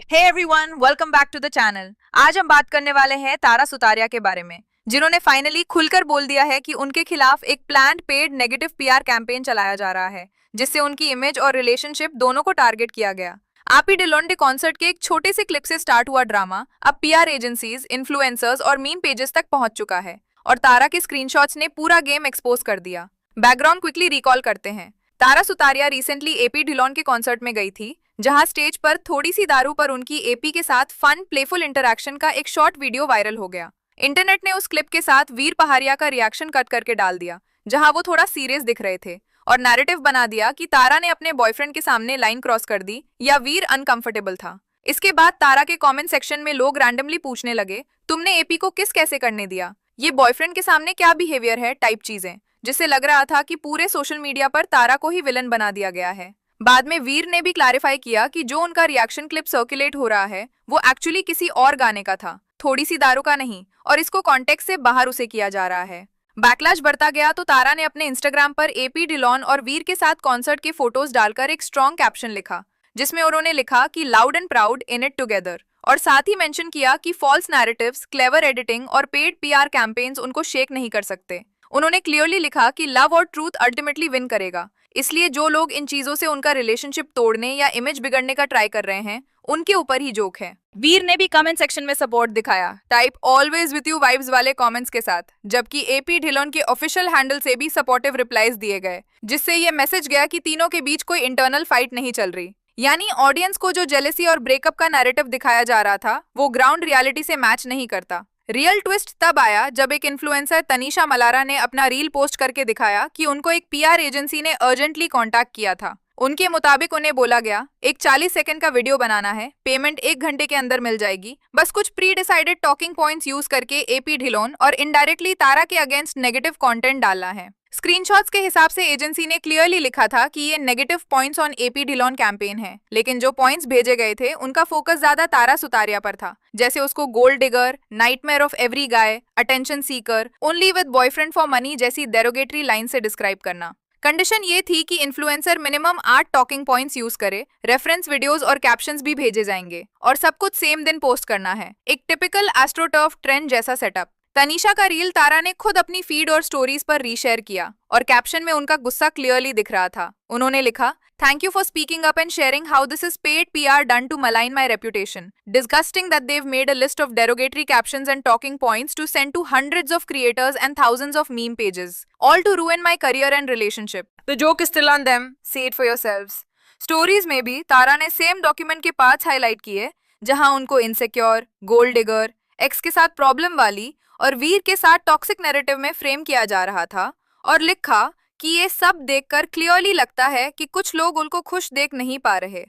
Hey everyone, welcome back to the channel. आज हम बात करने वाले हैं तारा सुतारिया के बारे में, जिन्होंने फाइनली खुलकर बोल दिया है कि उनके खिलाफ एक planned paid negative PR campaign चलाया जा रहा है, जिससे उनकी इमेज और रिलेशनशिप दोनों को टारगेट किया गया। आपी डिलोन डे कॉन्सर्ट के एक छोटे से क्लिप से स्टार्ट हुआ ड्रामा अब पीआर एजेंसीज, इन्फ्लुएंसर्स और मीम पेजेस तक पहुंच चुका है और तारा के स्क्रीनशॉट्स ने पूरा गेम एक्सपोज कर दिया। बैकग्राउंड क्विकली रिकॉल करते हैं। तारा सुतारिया रिसेंटली एपी डिलोन के कॉन्सर्ट में गई थी, जहां स्टेज पर थोड़ी सी दारू पर उनकी एपी के साथ फन प्लेफुल इंटरैक्शन का एक शॉर्ट वीडियो वायरल हो गया। इंटरनेट ने उस क्लिप के साथ वीर पहाड़िया का रिएक्शन कट करके डाल दिया, जहां वो थोड़ा सीरियस दिख रहे थे और नैरेटिव बना दिया कि तारा ने अपने बॉयफ्रेंड के सामने लाइन क्रॉस कर दी या वीर अनकंफर्टेबल था। इसके बाद तारा के कमेंट सेक्शन में लोग रैंडमली पूछने लगे, तुमने एपी को किस कैसे करने दिया, ये बॉयफ्रेंड के सामने क्या बिहेवियर है टाइप चीजें, जिससे लग रहा था कि पूरे सोशल मीडिया पर तारा को ही विलन बना दिया गया है। बाद में वीर ने भी क्लैरिफाई किया कि जो उनका रिएक्शन क्लिप सर्कुलेट हो रहा है वो एक्चुअली किसी और गाने का था, थोड़ी सी दारू का नहीं, और इसको कॉन्टेक्स्ट से बाहर उसे किया जा रहा है। बैकलैश बढ़ता गया तो तारा ने अपने इंस्टाग्राम पर एपी डिलॉन और वीर के साथ कॉन्सर्ट के फोटोज डालकर एक स्ट्रॉन्ग कैप्शन लिखा, जिसमें उन्होंने लिखा कि loud and proud in it together, और साथ ही मेंशन किया कि फॉल्स नैरेटिव्स, क्लेवर एडिटिंग और पेड पीआर कैंपेन्स उनको शेक नहीं कर सकते। उन्होंने क्लियरली लिखा कि लव और ट्रूथ अल्टीमेटली विन करेगा, इसलिए जो लोग इन चीजों से उनका रिलेशनशिप तोड़ने या इमेज बिगड़ने का ट्राई कर रहे हैं, उनके ऊपर ही जोक है। वीर ने भी कमेंट सेक्शन में सपोर्ट दिखाया, type always with you vibes वाले कमेंट्स के साथ, जबकि एपी ढिलोन के ऑफिशियल हैंडल से भी सपोर्टिव रिप्लाईज दिए गए, जिससे ये मैसेज गया कि तीनों के बीच कोई इंटरनल फाइट नहीं चल रही। यानी ऑडियंस को जो जेलेसी और ब्रेकअप का नैरेटिव दिखाया जा रहा था वो ग्राउंड रियलिटी से मैच नहीं करता। रियल ट्विस्ट तब आया जब एक इन्फ्लुएंसर तनीषा मलारा ने अपना रील पोस्ट करके दिखाया कि उनको एक पीआर एजेंसी ने अर्जेंटली कांटेक्ट किया था। उनके मुताबिक उन्हें बोला गया, एक 40 सेकंड का वीडियो बनाना है, पेमेंट 1 घंटे के अंदर मिल जाएगी, बस कुछ pre decided talking points use करके एपी ढिलोन और इनडायरेक्टली तारा के अगेंस्ट नेगेटिव कंटेंट डालना है। स्क्रीनशॉट्स के हिसाब से एजेंसी ने क्लियरली लिखा था कि ये negative points on AP Dhillon campaign है, लेकिन जो पॉइंट्स भेजे गए थे उनका फोकस ज्यादा तारा सुतारिया पर था, जैसे उसको gold digger, nightmare of every guy, attention seeker, only with boyfriend for money जैसी डेरोगेटरी लाइन से डिस्क्राइब करना। कंडीशन ये थी कि influencer minimum 8 talking points use करे, रेफरेंस वीडियोस और कैप्शंस भी भेजे जाएंगे, और सब कुछ सेम दिन पोस्ट करना है। एक टिपिकल एस्ट्रोटर्फ ट्रेंड जैसा सेटअप। तनीषा का रील तारा ने खुद अपनी फीड और स्टोरीज पर रीशेयर किया और कैप्शन में उनका गुस्सा क्लियरली दिख रहा था। उन्होंने लिखा, thank you for speaking up and sharing how this is paid PR done to malign my reputation. Disgusting that they've made a list of derogatory captions and talking points to send to hundreds of creators and thousands of meme pages, all to ruin my career and relationship. The joke is still on them. See it for yourselves. Stories में भी तारा ने same document के parts highlight किए, जहां उनको insecure, gold digger, x के साथ problem वाली और वीर के साथ टॉक्सिक नैरेटिव में फ्रेम किया जा रहा था, और लिखा कि ये सब देखकर क्लियरली लगता है कि कुछ लोग उनको खुश देख नहीं पा रहे।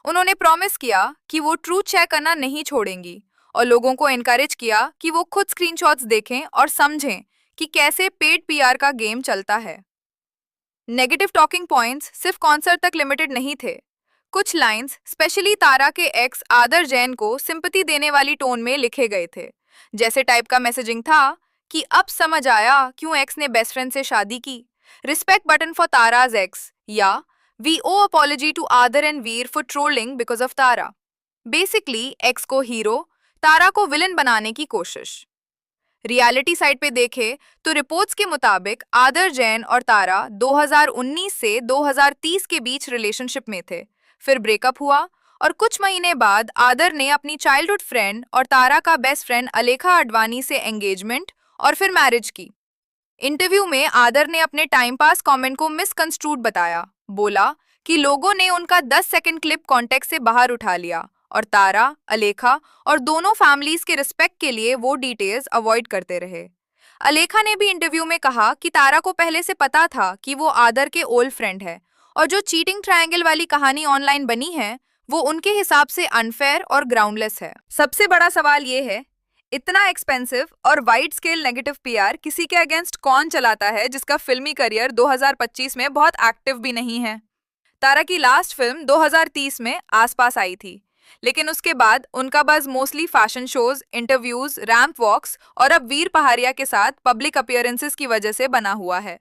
उन्होंने प्रॉमिस किया कि वो ट्रूथ शेयर करना नहीं छोड़ेंगी और लोगों को एनकरेज किया कि वो खुद स्क्रीनशॉट्स देखें और समझें कि कैसे पेड पीआर का गेम चलता है। नेगेटिव टॉकिंग पॉइंट्स सिर्फ कॉन्सर्ट तक लिमिटेड नहीं थे। कुछ लाइंस स्पेशली तारा के एक्स आदर जैन को सिंपैथी देने वाली टोन में लिखे गए थे, जैसे टाइप का मैसेजिंग था कि अब समझ आया क्यों एक्स ने बेस्ट फ्रेंड से शादी की, respect button for Tara's ex, या we owe apology to Aadar and Veer for trolling because of Tara. Basically ex को हीरो, तारा को विलन बनाने की कोशिश। रियलिटी साइड पे देखे तो रिपोर्ट्स के मुताबिक आदर जैन और तारा 2019 से 2030 के बीच रिलेशनशिप में थे, फिर ब्रेकअप हुआ और कुछ महीने बाद आदर ने अपनी चाइल्डहुड फ्रेंड और तारा का बेस्ट फ्रेंड अलेखा अडवाणी से एंगेजमेंट और फिर मैरिज की। इंटरव्यू में आदर ने अपने टाइम पास कमेंट को मिसकंस्ट्रूड बताया, बोला कि लोगों ने उनका 10 सेकंड क्लिप कॉन्टेक्स्ट से बाहर उठा लिया और तारा, अलेखा और दोनों फैमिलीज के रिस्पेक्ट के लिए वो डिटेल्स अवॉइड करते रहे। अलेखा ने भी इंटरव्यू में कहा कि तारा को पहले से पता था कि वो आदर के ओल्ड फ्रेंड है और जो चीटिंग ट्रायंगल वाली कहानी ऑनलाइन बनी है वो उनके हिसाब से अनफेयर और ग्राउंडलेस है। सबसे बड़ा सवाल ये है, इतना एक्सपेंसिव और वाइड स्केल नेगेटिव पीआर किसी के अगेंस्ट कौन चलाता है जिसका फिल्मी करियर 2025 में बहुत एक्टिव भी नहीं है। तारा की लास्ट फिल्म 2030 में आसपास आई थी, लेकिन उसके बाद उनका buzz mostly fashion shows, interviews, ramp walks और अब वीर पहाड़िया के साथ पब्लिक अपीयरेंसेस की वजह से बना हुआ है।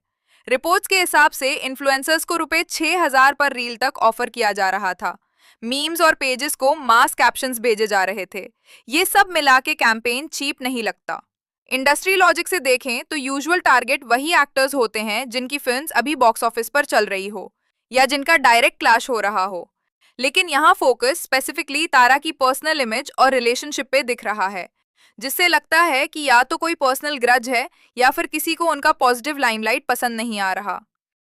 रिपोर्ट्स के हिसाब से इन्फ्लुएंसर्स को रुपए 6,000 पर रील तक ऑफर किया जा रहा था। मीम्स और पेजेस को मास कैप्शंस भेजे जा रहे थे। ये सब मिला के कैंपेन चीप नहीं लगता। इंडस्ट्री लॉजिक से देखें तो यूजुअल टारगेट वही एक्टर्स होते हैं जिनकी फिल्म्स अभी बॉक्स ऑफिस पर चल रही हो या जिनका डायरेक्ट क्लैश हो रहा हो। लेकिन यहाँ फोकस स्पेसिफिकली तारा की पर्सनल इमेज और रिलेशनशिप पे दिख रहा है, जिससे लगता है कि या तो कोई पर्सनल ग्रज है या फिर किसी को उनका पॉजिटिव लाइमलाइट पसंद नहीं आ रहा।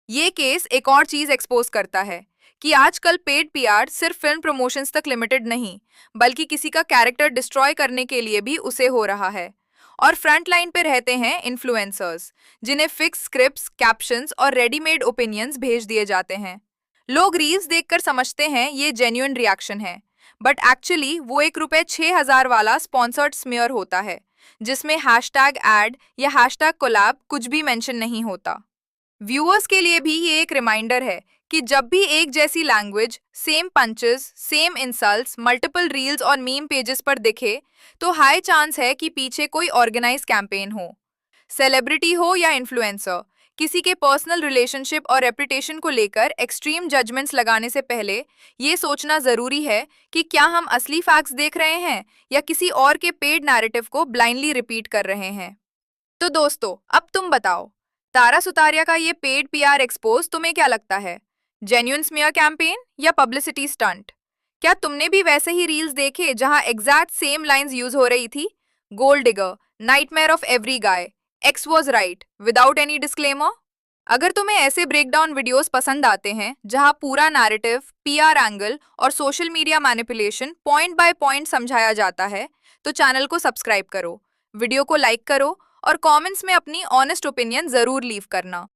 ये केस एक और चीज एक्सपोज करता है कि आजकल पेड पीआर सिर्फ फिल्म प्रमोशंस तक लिमिटेड नहीं, बल्कि किसी का कैरेक्टर डिस्ट्रॉय करने के लिए भी उसे हो रहा है। और फ्रंट लाइन पे रहते हैं इन्फ्लुएंसर्स, जिन्हें फिक्स स्क्रिप्ट्स, कैप्शंस और रेडीमेड ओपिनियंस भेज दिए जाते हैं। लोग रील्स देखकर समझते हैं ये जेन्युइन रिएक्शन है, बट एक्चुअली वो ₹1,6,000 वाला स्पॉन्सर्ड स्मीयर होता है, जिसमें हैशटैग एड या हैशटैग कोलैब कुछ भी मेंशन नहीं होता। व्यूअर्स के लिए भी ये एक रिमाइंडर है कि जब भी एक जैसी language, same punches, same insults multiple reels और मीम पेजेस पर दिखे, तो हाई चांस है कि पीछे कोई ऑर्गेनाइज कैंपेन हो। सेलिब्रिटी हो या इन्फ्लुएंसर, किसी के पर्सनल रिलेशनशिप और रेपुटेशन को लेकर एक्सट्रीम जजमेंट्स लगाने से पहले ये सोचना जरूरी है कि क्या हम असली फैक्ट्स देख रहे हैं या किसी और के पेड नैरेटिव को ब्लाइंडली रिपीट कर रहे हैं। तो दोस्तों, अब तुम बताओ, तारा सुतारिया का ये पेड पीआर एक्सपोज तुम्हें क्या लगता है? जेन्युइन स्मीयर कैंपेन या पब्लिसिटी स्टंट? क्या तुमने भी वैसे ही रील्स देखे जहां एग्जैक्ट सेम लाइंस यूज हो रही थी? Gold digger, nightmare of every guy, x was right, without any disclaimer? अगर तुम्हें ऐसे ब्रेकडाउन वीडियोस पसंद आते हैं जहां पूरा नैरेटिव, पीआर एंगल और social media manipulation point by point समझाया जाता है, तो चैनल को सब्सक्राइब करो, वीडियो को लाइक करो और कमेंट्स में अपनी ऑनेस्ट ओपिनियन जरूर लीव करना।